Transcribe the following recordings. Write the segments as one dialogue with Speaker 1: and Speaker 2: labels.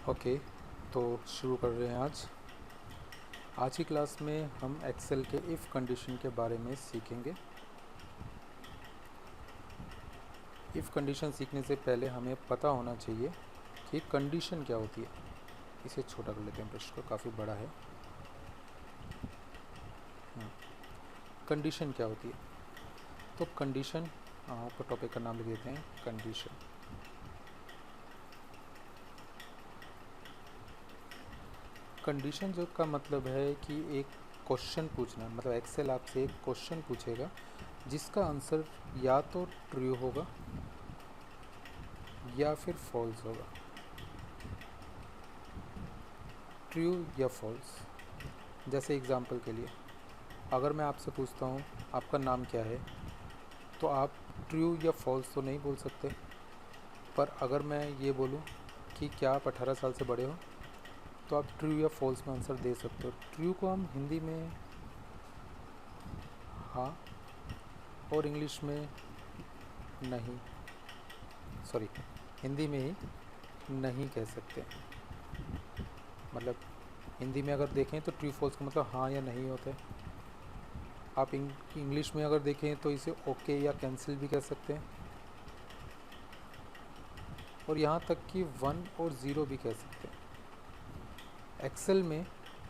Speaker 1: Okay, तो शुरू कर रहे हैं आज की क्लास में हम एक्सेल के इफ़ कंडीशन के बारे में सीखेंगे। इफ़ कंडीशन सीखने से पहले हमें पता होना चाहिए कि कंडीशन क्या होती है। इसे छोटा कर लेते हैं, ब्रश को काफ़ी बड़ा है। कंडीशन क्या होती है? तो कंडीशन आपको टॉपिक का नाम लिख देते हैं, कंडीशन। कंडीशन जो का मतलब है कि एक क्वेश्चन पूछना, मतलब एक्सेल आपसे एक क्वेश्चन पूछेगा जिसका आंसर या तो ट्रू होगा या फिर फॉल्स होगा। ट्रू या फॉल्स। जैसे एग्जांपल के लिए अगर मैं आपसे पूछता हूँ आपका नाम क्या है, तो आप ट्रू या फॉल्स तो नहीं बोल सकते, पर अगर मैं ये बोलूँ कि क्या आप 18 साल से बड़े हो, तो आप ट्रू या फॉल्स में आंसर दे सकते हो। ट्रू को हम हिंदी में हाँ और इंग्लिश में नहीं, सॉरी, हिंदी में ही नहीं कह सकते। मतलब हिंदी में अगर देखें तो ट्रू फॉल्स का मतलब हाँ या नहीं होता है। आप इंग्लिश में अगर देखें तो इसे ओके या कैंसिल भी कह सकते हैं, और यहाँ तक कि 1 और 0 भी कह सकते हैं। एक्सेल में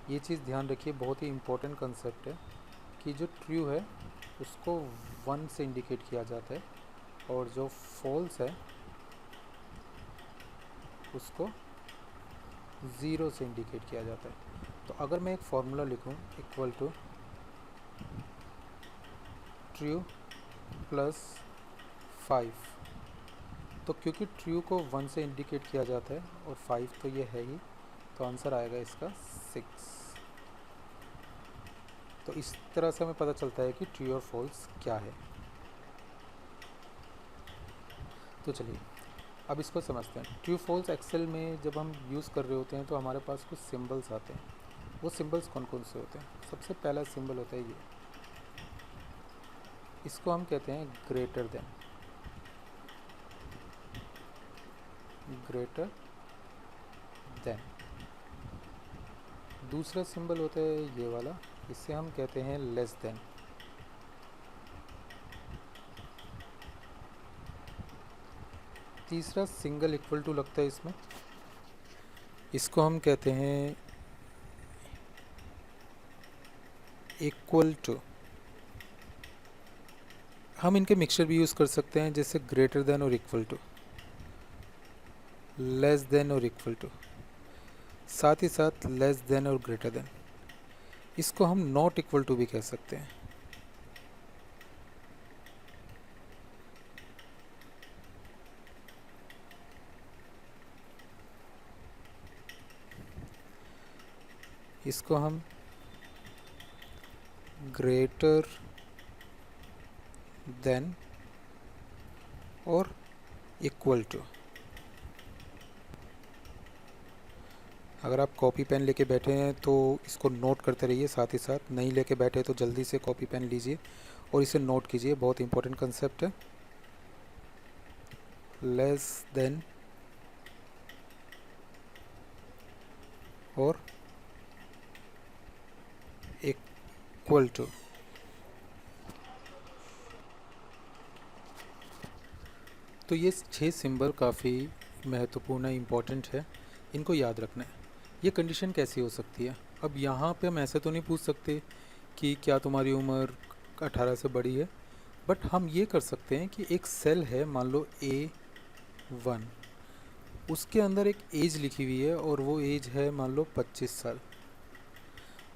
Speaker 1: ये चीज़ ध्यान रखिए, बहुत ही इम्पोर्टेंट कंसेप्ट है कि जो ट्रू है उसको 1 से इंडिकेट किया जाता है और जो फॉल्स है उसको 0 से इंडिकेट किया जाता है। तो अगर मैं एक फॉर्मूला लिखूं इक्वल टू ट्रू प्लस 5, तो क्योंकि ट्रू को 1 से इंडिकेट किया जाता है और 5 तो ये है ही, तो आंसर आएगा इसका 6। तो इस तरह से हमें पता चलता है कि ट्रू और फॉल्स क्या है। तो चलिए अब इसको समझते हैं। ट्रू फॉल्स एक्सेल में जब हम यूज़ कर रहे होते हैं तो हमारे पास कुछ सिंबल्स आते हैं। वो सिंबल्स कौन कौन से होते हैं? सबसे पहला सिंबल होता है ये, इसको हम कहते हैं ग्रेटर देन। Greater then. दूसरा सिंबल होता है ये वाला, इसे हम कहते हैं लेस देन। तीसरा सिंगल इक्वल टू लगता है इसमें, इसको हम कहते हैं इक्वल टू। हम इनके मिक्सचर भी यूज़ कर सकते हैं, जैसे ग्रेटर देन और इक्वल टू, लेस देन और इक्वल टू, साथ ही साथ लेस देन और ग्रेटर देन। इसको हम नॉट इक्वल टू भी कह सकते हैं। इसको हम ग्रेटर देन और इक्वल टू। अगर आप कॉपी पेन लेके बैठे हैं तो इसको नोट करते रहिए, साथ ही साथ नहीं लेके बैठे तो जल्दी से कॉपी पेन लीजिए और इसे नोट कीजिए, बहुत इंपॉर्टेंट कंसेप्ट है। लेस देन और इक्वल टू। तो ये 6 सिंबल काफ़ी महत्वपूर्ण है, इम्पॉर्टेंट है, इनको याद रखना है। ये कंडीशन कैसी हो सकती है? अब यहाँ पे हम ऐसे तो नहीं पूछ सकते कि क्या तुम्हारी उम्र 18 से बड़ी है, बट हम ये कर सकते हैं कि एक सेल है, मान लो A1, उसके अंदर एक एज लिखी हुई है और वो एज है मान लो 25 साल।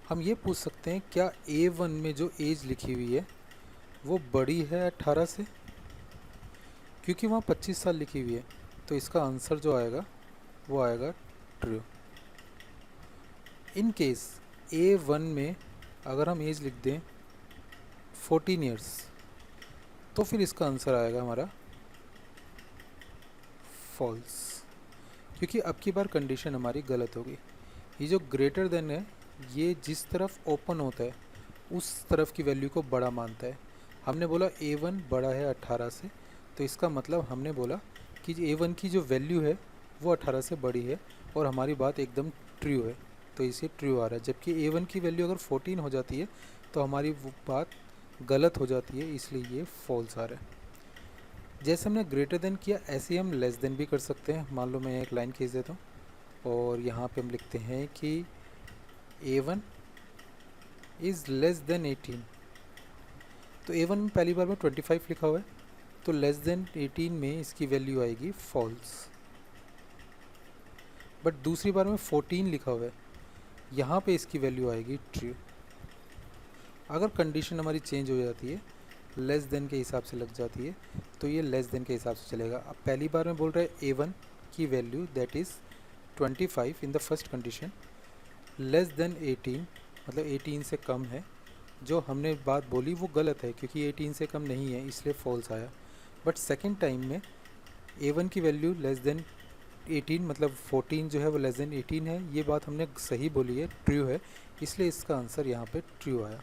Speaker 1: हम ये पूछ सकते हैं क्या A1 में जो एज लिखी हुई है वो बड़ी है 18 से, क्योंकि वहाँ 25 साल लिखी हुई है, तो इसका आंसर जो आएगा वो आएगा ट्रू। इन केस A1 में अगर हम एज लिख दें 14 ईयर्स, तो फिर इसका आंसर आएगा हमारा फॉल्स, क्योंकि अब की बार कंडीशन हमारी गलत होगी। ये जो ग्रेटर देन है ये जिस तरफ ओपन होता है उस तरफ की वैल्यू को बड़ा मानता है। हमने बोला A1 बड़ा है 18 से, तो इसका मतलब हमने बोला कि A1 की जो वैल्यू है वो 18 से बड़ी है और हमारी बात एकदम ट्रू है, तो इसे ट्रू आ रहा है। जबकि A1 की वैल्यू अगर 14 हो जाती है तो हमारी वो बात गलत हो जाती है, इसलिए ये फॉल्स आ रहा है। जैसे हमने ग्रेटर देन किया, ऐसे ही हम लेस देन भी कर सकते हैं। मान लो मैं एक लाइन खींच देता हूँ और यहाँ पे हम लिखते हैं कि A1 इज़ लेस देन 18। तो A1 में पहली बार में 25 लिखा हुआ है, तो लेस देन 18 में इसकी वैल्यू आएगी फॉल्स। बट दूसरी बार में 14 लिखा हुआ है, यहाँ पे इसकी वैल्यू आएगी ट्रू। अगर कंडीशन हमारी चेंज हो जाती है, लेस देन के हिसाब से लग जाती है, तो ये लेस देन के हिसाब से चलेगा। अब पहली बार में बोल रहा है A1 की value that is 25 in the first condition, less than 18 मतलब 18 से कम है। जो हमने बात बोली वो गलत है क्योंकि 18 से कम नहीं है, इसलिए फॉल्स आया। बट सेकेंड टाइम में A1 की वैल्यू लेस देन 18 मतलब 14 जो है वो लेस देन 18 है, ये बात हमने सही बोली है, ट्रू है, इसलिए इसका आंसर यहाँ पे ट्रू आया।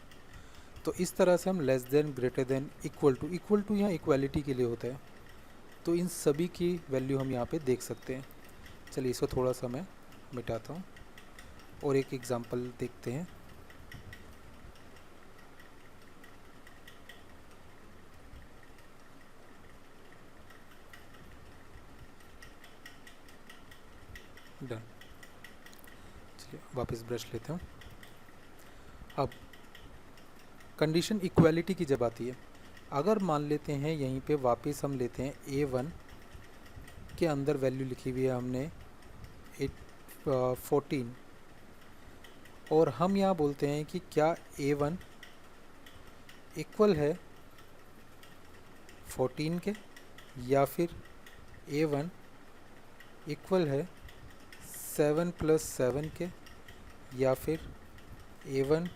Speaker 1: तो इस तरह से हम less than, greater than, equal to यहाँ इक्वालिटी के लिए होता है, तो इन सभी की वैल्यू हम यहाँ पे देख सकते हैं। चलिए इसको थोड़ा सा मैं मिटाता हूँ और एक एग्जांपल देखते हैं। डन। चलिए वापस ब्रश लेते हूँ। अब कंडीशन इक्वालिटी की जब आती है, अगर मान लेते हैं यहीं पे वापस हम लेते हैं A1 के अंदर वैल्यू लिखी हुई है हमने 14 और हम यहाँ बोलते हैं कि क्या A1 इक्वल है 14 के या फिर A1 इक्वल है 7 + 7 के या फिर A1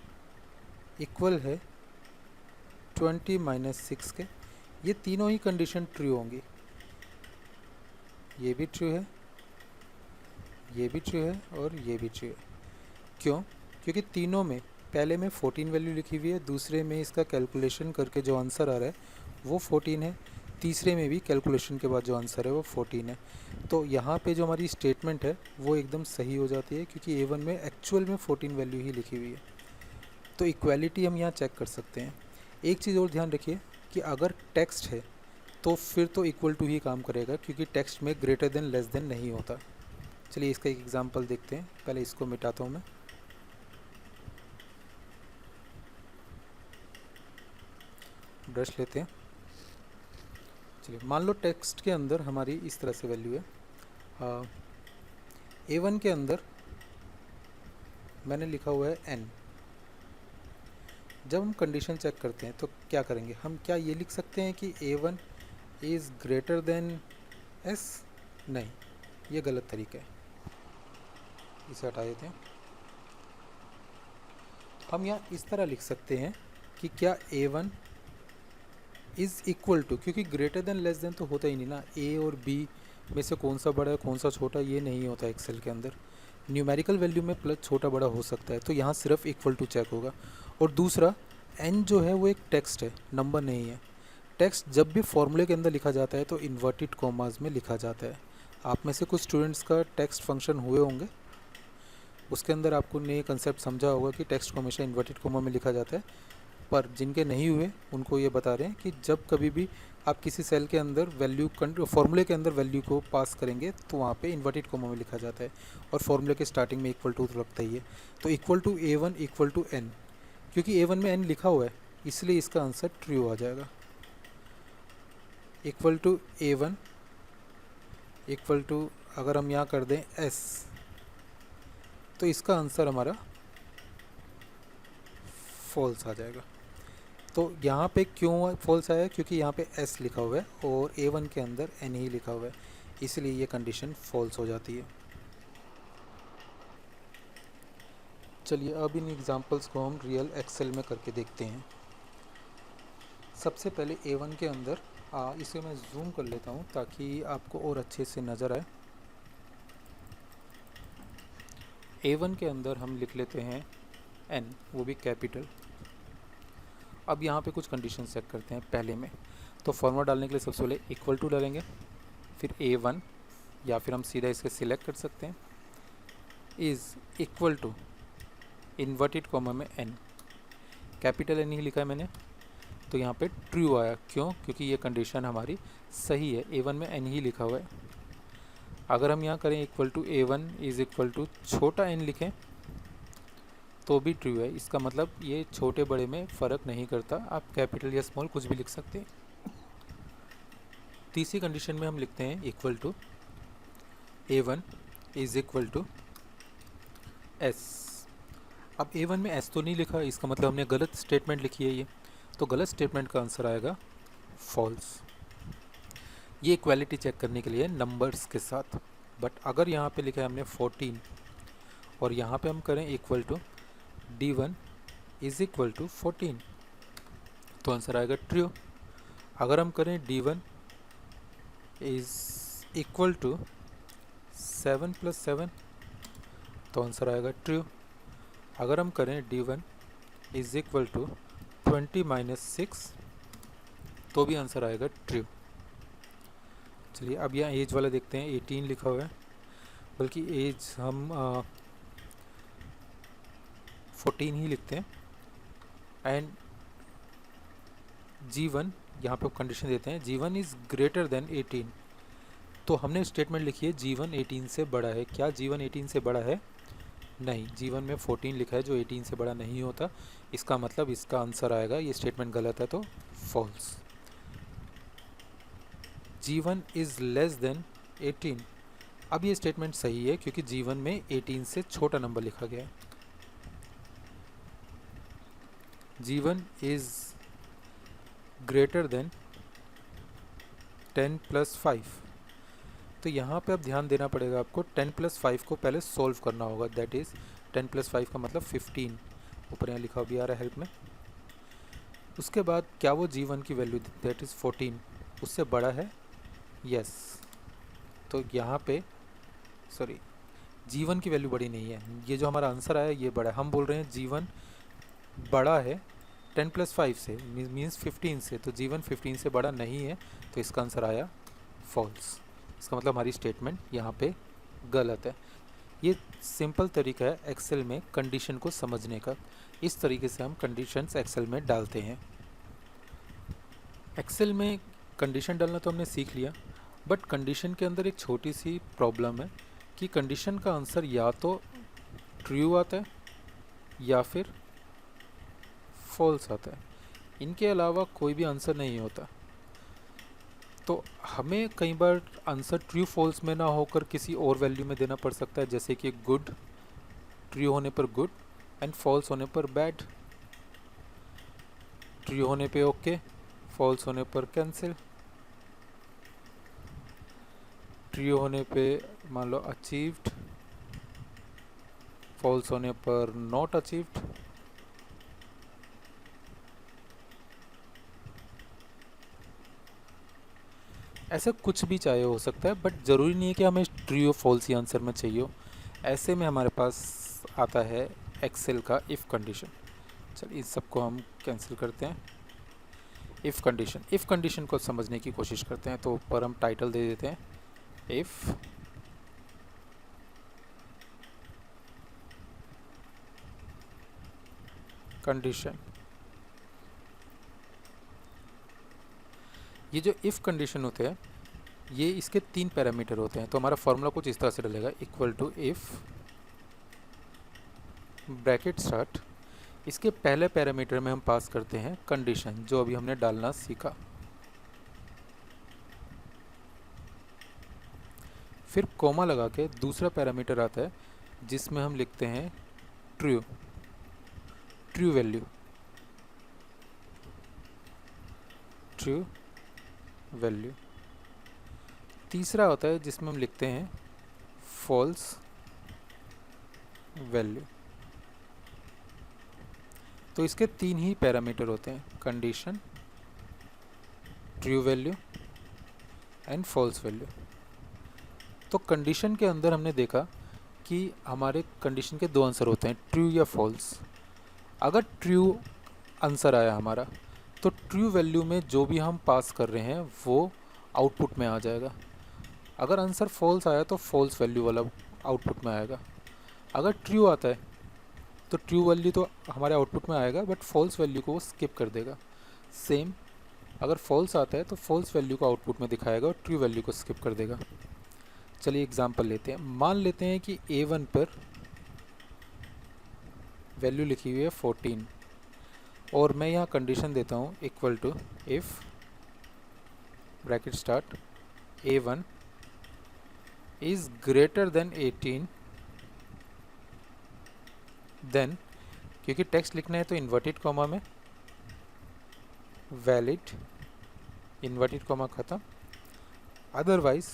Speaker 1: इक्वल है 20 - 6 के। ये तीनों ही कंडीशन ट्रू होंगी। ये भी ट्रू है, ये भी ट्रू है और ये भी ट्रू है। क्यों? क्योंकि तीनों में पहले में 14 वैल्यू लिखी हुई है, दूसरे में इसका कैलकुलेशन करके जो आंसर आ रहा है वो 14 है, तीसरे में भी कैलकुलेशन के बाद जो आंसर है वो 14 है। तो यहाँ पे जो हमारी स्टेटमेंट है वो एकदम सही हो जाती है क्योंकि A1 में एक्चुअल में 14 वैल्यू ही लिखी हुई है। तो इक्वालिटी हम यहाँ चेक कर सकते हैं। एक चीज़ और ध्यान रखिए कि अगर टेक्स्ट है तो फिर तो इक्वल टू ही काम करेगा क्योंकि टेक्स्ट में ग्रेटर देन, लेस देन नहीं होता। चलिए इसका एक एग्जांपल देखते हैं। पहले इसको मिटाता हूँ मैं। ब्रश लेते हैं। चलिए मान लो टेक्स्ट के अंदर हमारी इस तरह से वैल्यू है। A1 के अंदर मैंने लिखा हुआ है n। जब हम कंडीशन चेक करते हैं तो क्या करेंगे हम? क्या ये लिख सकते हैं कि A1 is greater then S? नहीं, ये गलत तरीका है, इसे हटा देते हैं। हम यहाँ इस तरह लिख सकते हैं कि क्या A1 इज़ इक्वल टू, क्योंकि ग्रेटर देन, लेस देन तो होता ही नहीं ना। A और B में से कौन सा बड़ा है कौन सा छोटा, ये नहीं होता एक्सेल के अंदर। न्यूमेरिकल वैल्यू में प्लस छोटा बड़ा हो सकता है, तो यहाँ सिर्फ इक्वल टू चेक होगा। और दूसरा n जो है वो एक टेक्स्ट है, नंबर नहीं है। टेक्स्ट जब भी फॉर्मूले के अंदर लिखा जाता है तो इन्वर्टेड कॉमास में लिखा जाता है। आप में से कुछ स्टूडेंट्स का टेक्स्ट फंक्शन हुए होंगे, उसके अंदर आपको ने कंसेप्ट समझा होगा कि टेक्स्ट को हमेशा इन्वर्टेड कॉमा में लिखा जाता है। पर जिनके नहीं हुए उनको ये बता रहे हैं कि जब कभी भी आप किसी सेल के अंदर वैल्यू, फॉर्मूले के अंदर वैल्यू को पास करेंगे तो वहाँ पे इन्वर्टेड कॉमा में लिखा जाता है और फॉर्मूले के स्टार्टिंग में इक्वल टू लगता ही है। तो equal to A1 equal to n, क्योंकि A1 में n लिखा हुआ है इसलिए इसका आंसर ट्रू आ जाएगा। Equal to A1 equal to, अगर हम यहाँ कर दें S, तो इसका आंसर हमारा फॉल्स आ जाएगा। तो यहाँ पे क्यों फॉल्स आया? क्योंकि यहाँ पे S लिखा हुआ है और A1 के अंदर n ही लिखा हुआ है, इसलिए ये कंडीशन फॉल्स हो जाती है। चलिए अब इन एग्जांपल्स को हम रियल एक्सेल में करके देखते हैं। सबसे पहले A1 के अंदर इसे मैं जूम कर लेता हूँ ताकि आपको और अच्छे से नज़र आए। A1 के अंदर हम लिख लेते हैं n, वो भी कैपिटल। अब यहाँ पे कुछ कंडीशन चेक करते हैं। पहले में तो फॉर्मूला डालने के लिए सबसे पहले इक्वल टू डालेंगे, फिर A1 या फिर हम सीधा इसके सिलेक्ट कर सकते हैं, is equal to inverted comma में n, कैपिटल N ही लिखा है मैंने, तो यहाँ पे ट्रू आया। क्यों? क्योंकि ये कंडीशन हमारी सही है, A1 में n ही लिखा हुआ है। अगर हम यहाँ करें equal to A1 is equal to छोटा n लिखें तो भी ट्रू है। इसका मतलब ये छोटे बड़े में फ़र्क नहीं करता, आप कैपिटल या स्मॉल कुछ भी लिख सकते हैं। तीसरी कंडीशन में हम लिखते हैं equal to A1 is equal to S। अब A1 में S तो नहीं लिखा, इसका मतलब हमने गलत स्टेटमेंट लिखी है ये, तो गलत स्टेटमेंट का आंसर आएगा फॉल्स। ये इक्वालिटी चेक करने के लिए नंबर्स के साथ। बट अगर यहाँ पे लिखा है हमने 14 और यहाँ पे हम करें equal to D1 is equal to 14, तो आंसर आएगा ट्रू। अगर हम करें D1 इज़ इक्वल टू 7 + 7, तो आंसर आएगा ट्रू। अगर हम करें D1 इज़ इक्वल टू 20 - 6, तो भी आंसर आएगा ट्रू। चलिए अब यहाँ एज वाला देखते हैं, 18 लिखा हुआ है, बल्कि एज हम 14 ही लिखते हैं। एंड G1, यहाँ पे कंडीशन देते हैं G1 इज़ ग्रेटर देन 18, तो हमने स्टेटमेंट लिखी है G1 18 से बड़ा है। क्या G1 18 से बड़ा है? नहीं, G1 में 14 लिखा है जो 18 से बड़ा नहीं होता। इसका मतलब इसका आंसर आएगा, ये स्टेटमेंट गलत है तो false. G1 is less than 18, अब ये स्टेटमेंट सही है क्योंकि G1 में 18 से छोटा नंबर लिखा गया है। G1 इज़ ग्रेटर देन 10 + 5, तो यहाँ पे अब ध्यान देना पड़ेगा आपको। 10 + 5 को पहले सोल्व करना होगा, दैट इज़ 10 + 5 का मतलब 15, ऊपर यहाँ लिखा भी आ रहा है हेल्प में। उसके बाद क्या वो G1 की वैल्यू दैट इज़ 14 उससे बड़ा है? यस, तो यहाँ पे सॉरी G1 की वैल्यू बड़ी नहीं है, ये जो हमारा आंसर आया ये बड़ा है। हम बोल रहे हैं G1 बड़ा है 10 + 5 से, मीन्स 15 से, तो G1 15 से बड़ा नहीं है, तो इसका आंसर आया फॉल्स। इसका मतलब हमारी स्टेटमेंट यहाँ पे गलत है। ये सिंपल तरीका है एक्सेल में कंडीशन को समझने का। इस तरीके से हम कंडीशंस एक्सेल में डालते हैं। एक्सेल में कंडीशन डालना तो हमने सीख लिया, बट कंडीशन के अंदर एक छोटी सी प्रॉब्लम है कि कंडीशन का आंसर या तो ट्रू आता है या फिर फॉल्स आता है, इनके अलावा कोई भी आंसर नहीं होता। तो हमें कई बार आंसर ट्रू फॉल्स में ना होकर किसी और वैल्यू में देना पड़ सकता है, जैसे कि गुड, ट्रू होने पर गुड एंड फॉल्स होने पर बैड। ट्रू होने पे ओके, फॉल्स होने पर कैंसिल। ट्रू होने पे मान लो अचीव्ड, फॉल्स होने पर नॉट अचीव्ड। ऐसा कुछ भी चाहे हो सकता है, बट ज़रूरी नहीं है कि हमें ट्रू फॉल्स ही आंसर में चाहिए हो। ऐसे में हमारे पास आता है एक्सेल का इफ़ कंडीशन। चलिए इस सबको हम कैंसिल करते हैं। इफ़ कंडीशन को समझने की कोशिश करते हैं, तो ऊपर हम टाइटल दे देते हैं इफ़ कंडीशन। ये जो इफ़ कंडीशन होते हैं ये इसके 3 पैरामीटर होते हैं, तो हमारा फॉर्मूला कुछ इस तरह से डलेगा, equal to if bracket start, इसके पहले पैरामीटर में हम पास करते हैं कंडीशन, जो अभी हमने डालना सीखा। फिर कोमा लगा के दूसरा पैरामीटर आता है जिसमें हम लिखते हैं ट्रू वैल्यू, ट्रू वैल्यू। तीसरा होता है जिसमें हम लिखते हैं फॉल्स वैल्यू। तो इसके 3 ही पैरामीटर होते हैं, condition, true value and false value. तो कंडीशन के अंदर हमने देखा कि हमारे कंडीशन के 2 आंसर होते हैं, ट्रू या फॉल्स। अगर ट्रू आंसर आया हमारा, तो ट्रू वैल्यू में जो भी हम पास कर रहे हैं वो आउटपुट में आ जाएगा। अगर आंसर फॉल्स आया तो फॉल्स वैल्यू वाला आउटपुट में आएगा। अगर ट्रू आता है तो ट्रू वैल्यू तो हमारे आउटपुट में आएगा, बट फॉल्स वैल्यू को वो स्किप कर देगा। सेम अगर फॉल्स आता है तो फॉल्स वैल्यू को आउटपुट में दिखाएगा और ट्रू वैल्यू को स्किप कर देगा। चलिए एग्जांपल लेते हैं। मान लेते हैं कि A1 पर वैल्यू लिखी हुई है 14 और मैं यहाँ कंडीशन देता हूँ equal to if bracket start A1 is greater than 18 then, क्योंकि टेक्स्ट लिखना है तो इन्वर्टेड कॉमा में वैलिड, इन्वर्टेड कॉमा ख़त्म, अदरवाइज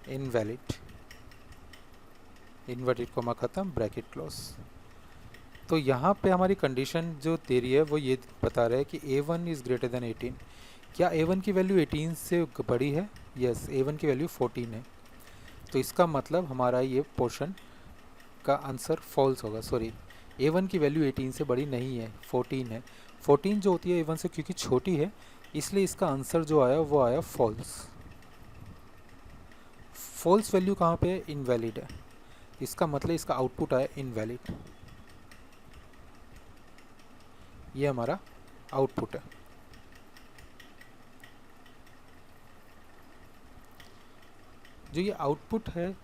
Speaker 1: इनवैलिड, इन्वर्टेड कॉमा ख़त्म, ब्रैकेट क्लोज। तो यहाँ पे हमारी कंडीशन जो दे रही है वो ये बता रहा है कि A1 इज़ ग्रेटर देन 18। क्या A1 की वैल्यू 18 से बड़ी है? यस, A1 की वैल्यू 14 है। तो इसका मतलब हमारा ये पोर्शन का आंसर फॉल्स होगा। सॉरी, A1 की वैल्यू 18 से बड़ी नहीं है, 14 है। 14 जो होती है A1 से क्योंकि छोटी है, इसलिए इसका आंसर जो आया वो आया फॉल्स। फॉल्स वैल्यू कहाँ पे है? इनवैलिड है। इसका मतलब इसका आउटपुट आया इनवैलिड। ये हमारा आउटपुट है। जो ये आउटपुट है,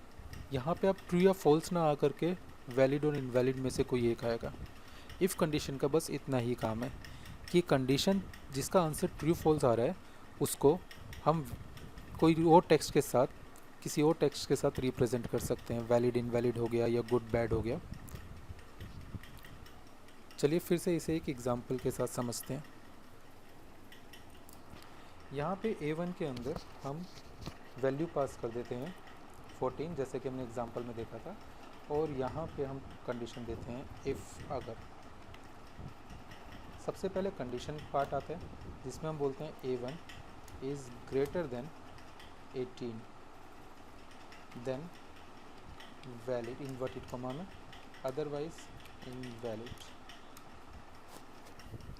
Speaker 1: यहाँ पे आप ट्रू या फॉल्स ना आकर के वैलिड और इनवैलिड में से कोई एक आएगा। इफ़ कंडीशन का बस इतना ही काम है कि कंडीशन जिसका आंसर ट्रू फॉल्स आ रहा है उसको हम कोई और टेक्स्ट के साथ, किसी और टेक्स्ट के साथ रिप्रेजेंट कर सकते हैं। वैलिड इनवैलिड हो गया या गुड बैड हो गया। चलिए फिर से इसे एक एग्जांपल के साथ समझते हैं। यहाँ पे A1 के अंदर हम वैल्यू पास कर देते हैं 14, जैसे कि हमने एग्जांपल में देखा था, और यहाँ पे हम कंडीशन देते हैं इफ़ अगर। सबसे पहले कंडीशन पार्ट आता है जिसमें हम बोलते हैं A1 is greater than 18 then valid, inverted comma में, अदरवाइज इनवैलिड।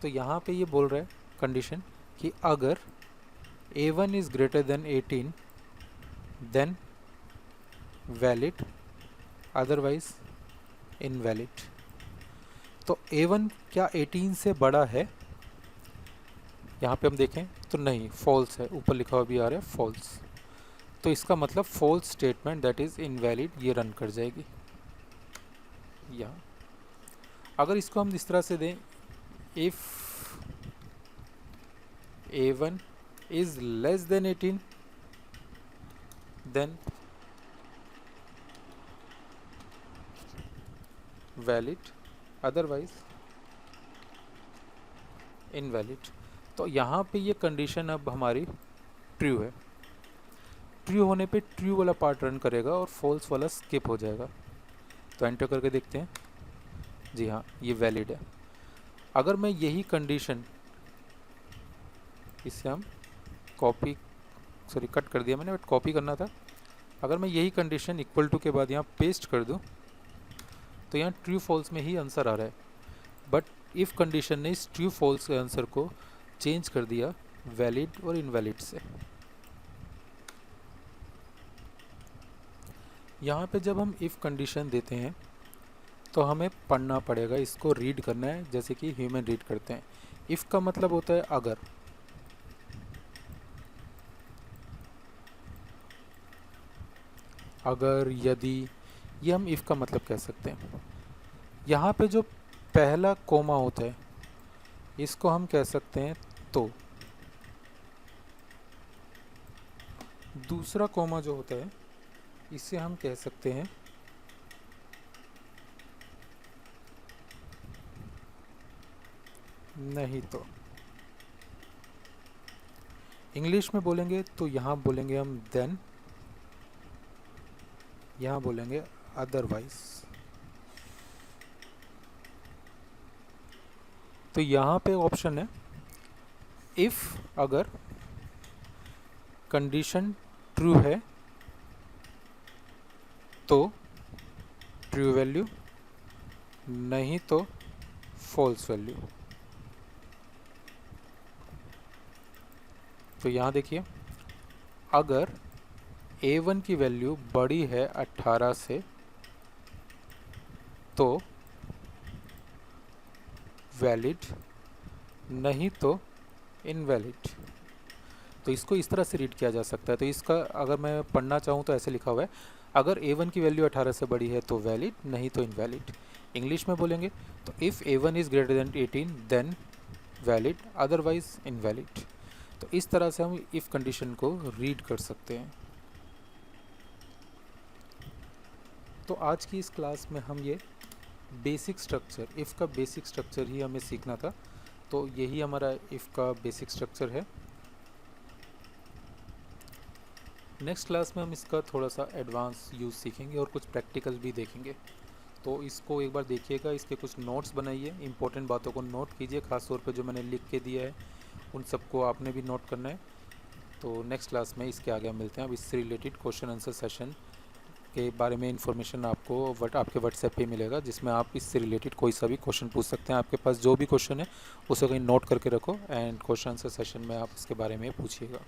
Speaker 1: तो यहाँ पे ये बोल रहा है कंडीशन कि अगर A1 is greater than 18 then valid, otherwise invalid. तो A1 क्या 18 से बड़ा है? यहाँ पे हम देखें तो नहीं, फॉल्स है। ऊपर लिखा हुआ भी आ रहा है फॉल्स। तो इसका मतलब false statement that is invalid ये रन कर जाएगी यहाँ। अगर इसको हम इस तरह से दें, if A1 is less than 18 then valid, otherwise invalid. तो यहाँ पे ये कंडीशन अब हमारी ट्रू है। ट्रू होने पे ट्रू वाला पार्ट रन करेगा और फॉल्स वाला स्किप हो जाएगा। तो एंटर करके देखते हैं। जी हाँ, ये वैलिड है। अगर मैं यही कंडीशन, इससे हम कट कर दिया मैंने, बट कॉपी करना था। अगर मैं यही कंडीशन इक्वल टू के बाद यहाँ पेस्ट कर दूँ तो यहाँ ट्रू फॉल्स में ही आंसर आ रहा है, बट इफ़ कंडीशन ने इस ट्रू फॉल्स के आंसर को चेंज कर दिया वैलिड और इनवैलिड से। यहाँ पे जब हम इफ़ कंडीशन देते हैं तो हमें पढ़ना पड़ेगा, इसको रीड करना है जैसे कि ह्यूमन रीड करते हैं। इफ़ का मतलब होता है अगर। अगर, यदि, ये हम इफ़ का मतलब कह सकते हैं। यहाँ पे जो पहला कोमा होता है इसको हम कह सकते हैं तो। दूसरा कोमा जो होता है इसे हम कह सकते हैं नहीं तो। इंग्लिश में बोलेंगे तो यहाँ बोलेंगे हम देन, यहाँ बोलेंगे अदरवाइज। तो यहाँ पे ऑप्शन है इफ़ अगर कंडीशन ट्रू है तो ट्रू वैल्यू, नहीं तो फॉल्स वैल्यू। तो यहाँ देखिए, अगर A1 की वैल्यू बड़ी है 18 से तो वैलिड, नहीं तो इनवैलिड। तो इसको इस तरह से रीड किया जा सकता है। तो इसका अगर मैं पढ़ना चाहूँ तो ऐसे लिखा हुआ है, अगर A1 की वैल्यू 18 से बड़ी है तो वैलिड, नहीं तो इनवैलिड। इंग्लिश में बोलेंगे तो if A1 is greater than 18 then valid, otherwise invalid. तो इस तरह से हम इफ़ कंडीशन को रीड कर सकते हैं। तो आज की इस क्लास में हम ये बेसिक स्ट्रक्चर, इफ़ का बेसिक स्ट्रक्चर ही हमें सीखना था। तो यही हमारा इफ़ का बेसिक स्ट्रक्चर है। नेक्स्ट क्लास में हम इसका थोड़ा सा एडवांस यूज़ सीखेंगे और कुछ प्रैक्टिकल भी देखेंगे। तो इसको एक बार देखिएगा, इसके कुछ नोट्स बनाइए, इंपॉर्टेंट बातों को नोट कीजिए, खास तौर पे जो मैंने लिख के दिया है उन सबको आपने भी नोट करना है। तो नेक्स्ट क्लास में इसके आगे हम मिलते हैं। अब इससे रिलेटेड क्वेश्चन आंसर सेशन के बारे में इन्फॉर्मेशन आपको आपके व्हाट्सएप पे मिलेगा, जिसमें आप इससे रिलेटेड कोई सा भी क्वेश्चन पूछ सकते हैं। आपके पास जो भी क्वेश्चन है उसे कहीं नोट करके रखो एंड क्वेश्चन आंसर सेशन में आप इसके बारे में पूछिएगा।